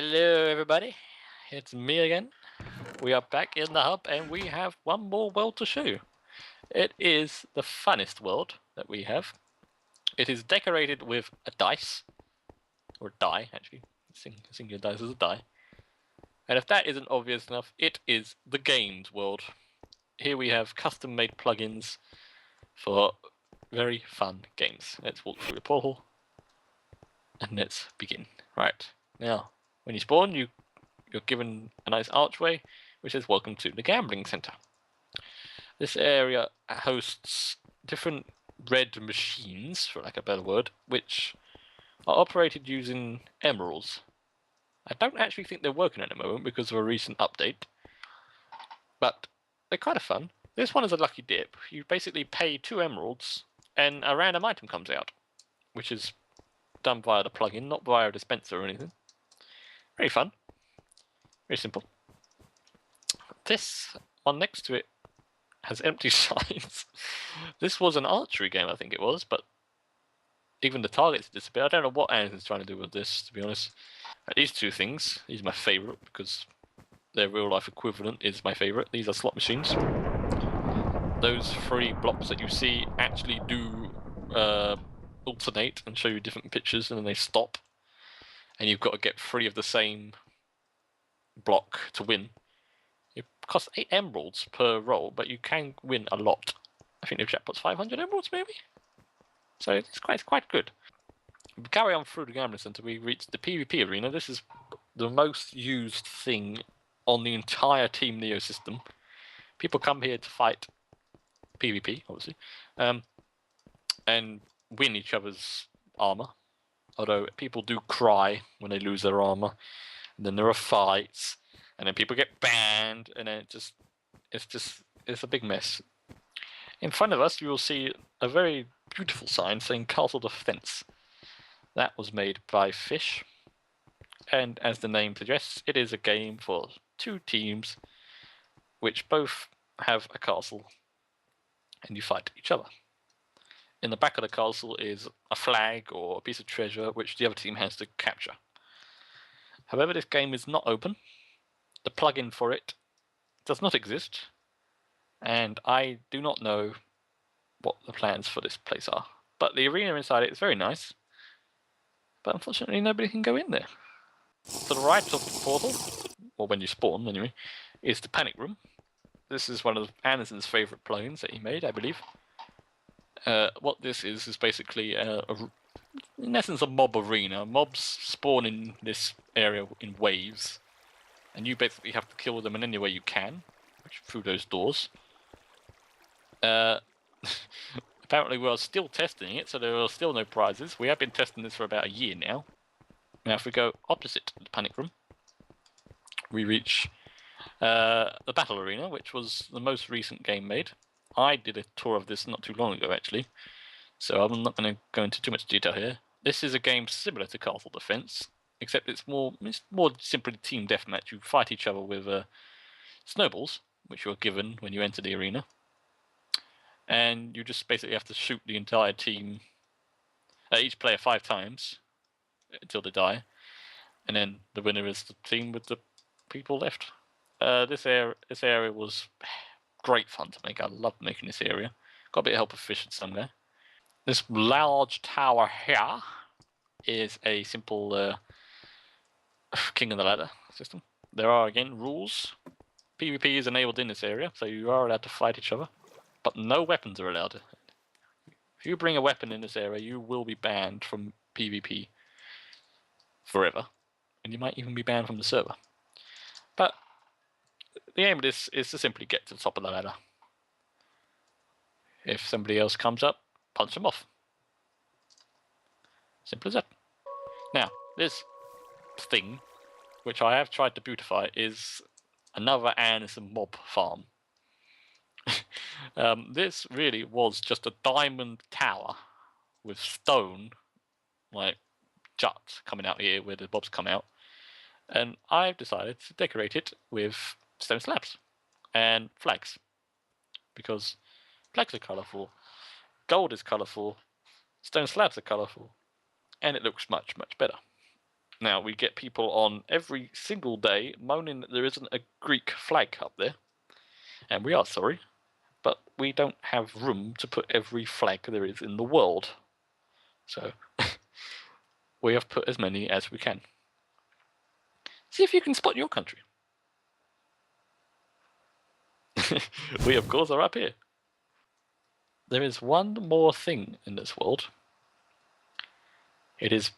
Hello, everybody. It's me again. We are back in the hub and we have one more world to show you. It is the funnest world that we have. It is decorated with a dice, or die actually. Singular dice is a die. And if that isn't obvious enough, it is the games world. Here we have custom made plugins for very fun games. Let's walk through the portal and let's begin. Right, now when you spawn, you're given a nice archway which says welcome to the gambling center. This area hosts different red machines, for lack of a better word, which are operated using emeralds. I don't actually think they're working at the moment because of a recent update, but they're kind of fun. This one is a lucky dip. You basically pay 2 emeralds and a random item comes out, which is done via the plugin, not via a dispenser or anything. Very fun. Very simple. This one next to it has empty signs. This was an archery game, I think it was, but even the targets disappear. I don't know what Anderson's trying to do with this, to be honest. These 2 things, these are my favourite because their real life equivalent is my favourite. These are slot machines. Those 3 blocks that you see actually do alternate and show you different pictures, and then they stop. And you've got to get 3 of the same block to win. It costs 8 emeralds per roll, but you can win a lot. I think the jackpot's 500 emeralds, maybe? So it's quite good. We carry on through the gambling center, we reach the PvP arena. This is the most used thing on the entire Team-NeO system. People come here to fight PvP, obviously, and win each other's armor. Although people do cry when they lose their armor, and then there are fights, and then people get banned, and then it's a big mess. In front of us, you will see a very beautiful sign saying Castle Defense. That was made by Fish, and as the name suggests, it is a game for 2 teams, which both have a castle, and you fight each other. In the back of the castle is a flag or a piece of treasure which the other team has to capture. However, this game is not open. The plugin for it does not exist, and I do not know what the plans for this place are. But the arena inside it is very nice, but unfortunately nobody can go in there. To the right of the portal, or when you spawn anyway, is the panic room. This is one of Anderson's favourite plugins that he made, I believe. What this is basically, in essence, a mob arena. Mobs spawn in this area in waves, and you basically have to kill them in any way you can, which through those doors. Apparently we are still testing it, so there are still no prizes. We have been testing this for about a year now. Now if we go opposite the panic room, we reach the battle arena, which was the most recent game made. I did a tour of this not too long ago, actually, so I'm not going to go into too much detail here. This is a game similar to Castle Defense, except it's more simply team deathmatch. You fight each other with snowballs, which you are given when you enter the arena, and you just basically have to shoot the entire team, each player 5 times until they die, and then the winner is the team with the people left. This area was great fun to make. I loved making this area. Got a bit of help with Fish and some there. This large tower here is a simple King of the Ladder system. There are, again, rules. PvP is enabled in this area, so you are allowed to fight each other, but no weapons are allowed. If you bring a weapon in this area, you will be banned from PvP forever, and you might even be banned from the server. But the aim of this is to simply get to the top of the ladder. If somebody else comes up, punch them off. Simple as that. Now, this thing, which I have tried to beautify, is another Anderson mob farm. This really was just a diamond tower with stone, like juts coming out here where the mobs come out, and I've decided to decorate it with stone slabs and flags, because flags are colourful, gold is colourful, stone slabs are colourful, and it looks much better. Now, we get people on every single day moaning that there isn't a Greek flag up there. And we are sorry, but we don't have room to put every flag there is in the world. So, we have put as many as we can. See if you can spot your country. We, of course, are up here. There is one more thing in this world. It is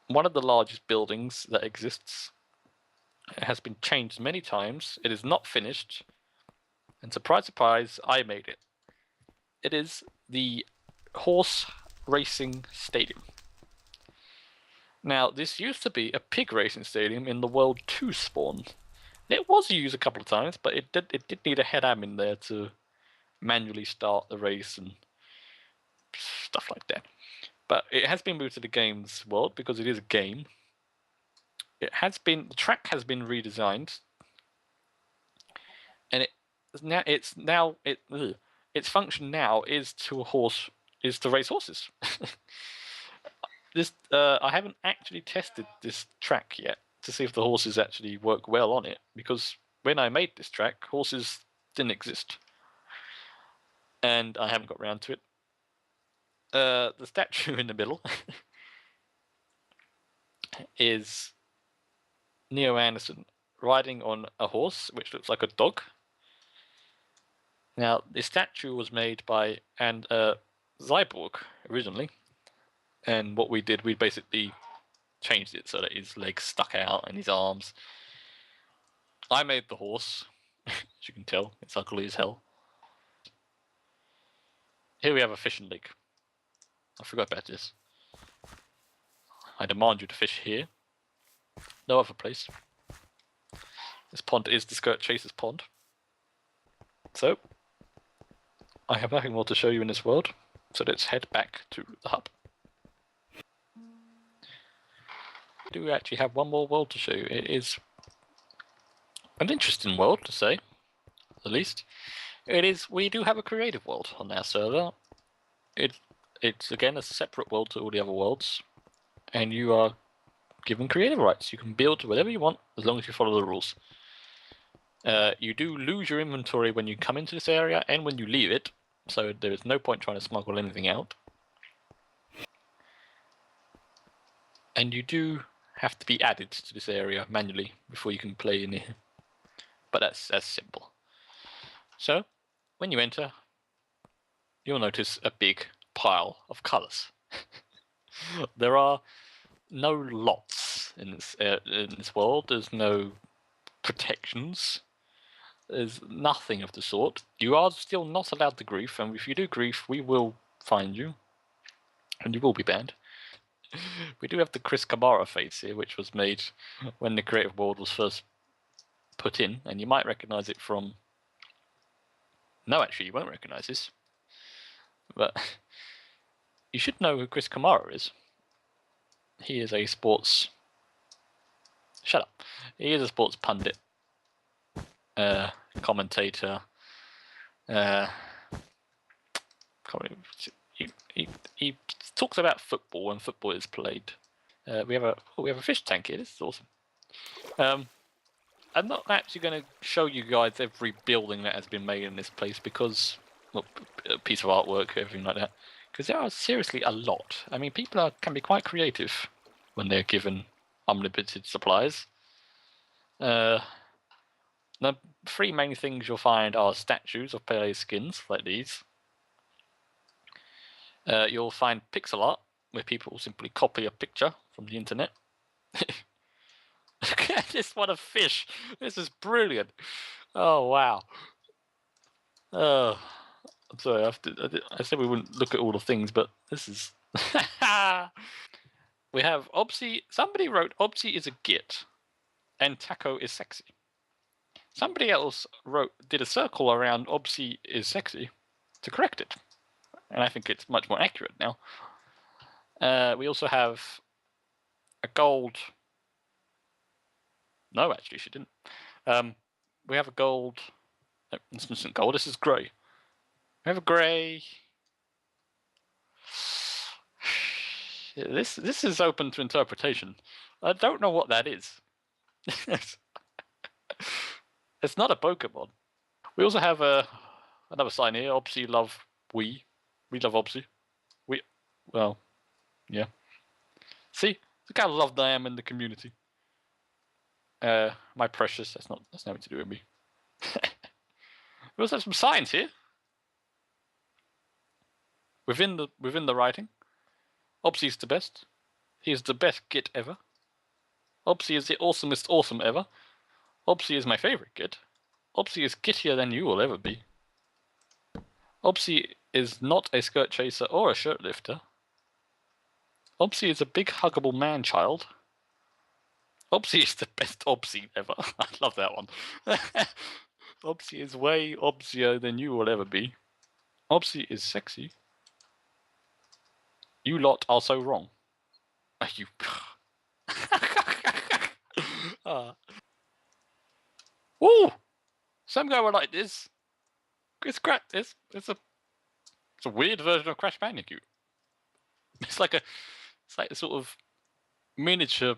one of the largest buildings that exists. It has been changed many times. It is not finished. And surprise, surprise, I made it. It is the horse racing stadium. Now, this used to be a pig racing stadium in the World 2 spawn. It was used a couple of times, but it did need a head admin there to manually start the race and stuff like that. But it has been moved to the games world because it is a game. The track has been redesigned, and its function now is to race horses. I haven't actually tested this track yet to see if the horses actually work well on it, because when I made this track, horses didn't exist, and I haven't got around to it. The statue in the middle is Neo Anderson riding on a horse which looks like a dog. Now, the statue was made by Cyborg originally, and what we did, we basically changed it so that his legs stuck out and his arms. I made the horse, as you can tell, it's ugly as hell. Here we have a fishing lake. I forgot about this. I demand you to fish here. No other place. This pond is the Skirt Chaser's pond. So, I have nothing more to show you in this world, so let's head back to the hub. We do actually have one more world to show you. It is an interesting world, to say the least. We do have a creative world on our server. It's again a separate world to all the other worlds, and you are given creative rights. You can build whatever you want as long as you follow the rules. You do lose your inventory when you come into this area and when you leave it, so there is no point trying to smuggle anything out. And you do have to be added to this area manually before you can play in here. But that's simple. So, when you enter, you'll notice a big pile of colours. There are no lots in this world. There's no protections. There's nothing of the sort. You are still not allowed to grief, and if you do grief, we will find you, and you will be banned. We do have the Chris Kamara face here, which was made when the creative world was first put in, and you might recognise it from... No, actually, you won't recognise this. But you should know who Chris Kamara is. He is a sports... Shut up. He is a sports pundit, commentator. He talks about football when football is played. We have a fish tank here. This is awesome. I'm not actually going to show you guys every building that has been made in this place because, well, a piece of artwork, everything like that, because there are seriously a lot. I mean, people can be quite creative when they're given unlimited supplies. The three main things you'll find are statues of player skins, like these. You'll find pixel art, where people simply copy a picture from the internet. Look at this one of fish. This is brilliant. Oh, wow. I'm sorry, I said we wouldn't look at all the things, but this is... We have Obsi. Somebody wrote Obsi is a git, and Taco is sexy. Somebody else did a circle around Obsi is sexy to correct it. And I think it's much more accurate now. We also have a gold... No, actually, she didn't. We have a gold... No, this isn't gold, this is grey. We have a grey... This is open to interpretation. I don't know what that is. It's not a Pokemon. We also have another sign here. Obviously, love we. We love Obviously. We, well, yeah. See, the kind of loved I am in the community. My precious. That's nothing to do with me. We also have some signs here. Within the writing, Obviously is the best. He is the best Git ever. Obviously is the awesomest awesome ever. Obviously is my favorite Git. Obviously is gittier than you will ever be. Obviously is not a skirt chaser or a shirt lifter. Obviously is a big huggable man child. Obviously is the best Obviously ever. I love that one. Obviously is way obviouslier than you will ever be. Obviously is sexy. You lot are so wrong. Are you? Ooh! Some guy would like this. It's a weird version of Crash Bandicoot. It's like a sort of miniature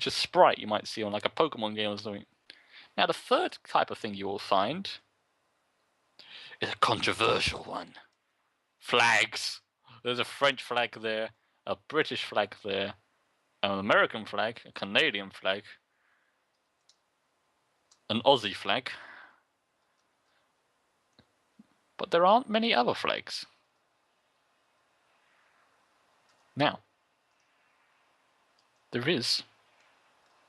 sprite you might see on like a Pokemon game or something. Now the third type of thing you will find is a controversial one. Flags. There's a French flag there, a British flag there, an American flag, a Canadian flag, an Aussie flag. But there aren't many other flags. Now, there is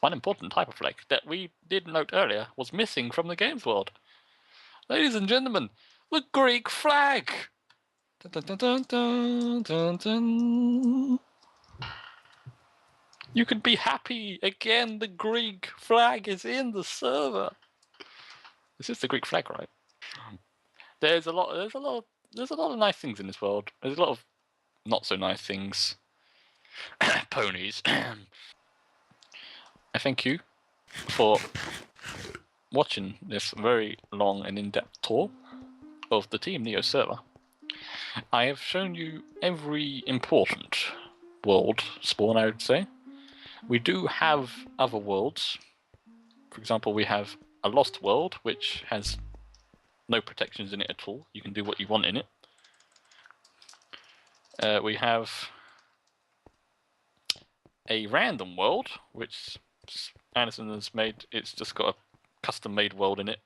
one important type of flag that we did note earlier was missing from the games world. Ladies and gentlemen, the Greek flag! Dun, dun, dun, dun, dun, dun. You can be happy again. The Greek flag is in the server. This is the Greek flag, right? There's a lot of nice things in this world. There's a lot of not so nice things. Ponies. I thank you for watching this very long and in-depth tour of the Team-NeO's server. I have shown you every important world spawn, I would say. We do have other worlds. For example, we have a lost world, which has no protections in it at all. You can do what you want in it. We have a random world, which Anderson has made. It's just got a custom-made world in it,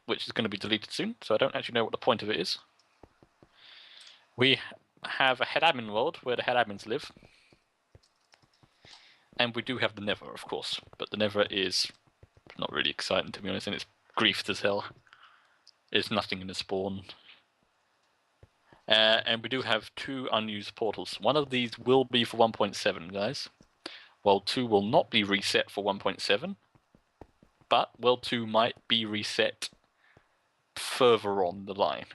which is going to be deleted soon, so I don't actually know what the point of it is. We have a head admin world where the head admins live. And we do have the Nether, of course, but the Nether is not really exciting, to be honest, and it's griefed as hell. There's nothing in the spawn. And we do have 2 unused portals. One of these will be for 1.7, guys. World 2 will not be reset for 1.7, but World 2 might be reset further on the line,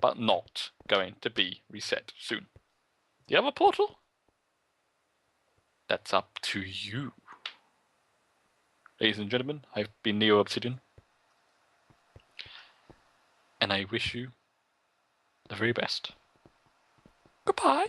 but not going to be reset soon. The other portal? That's up to you. Ladies and gentlemen, I've been Neo Obsidian, and I wish you the very best. Goodbye.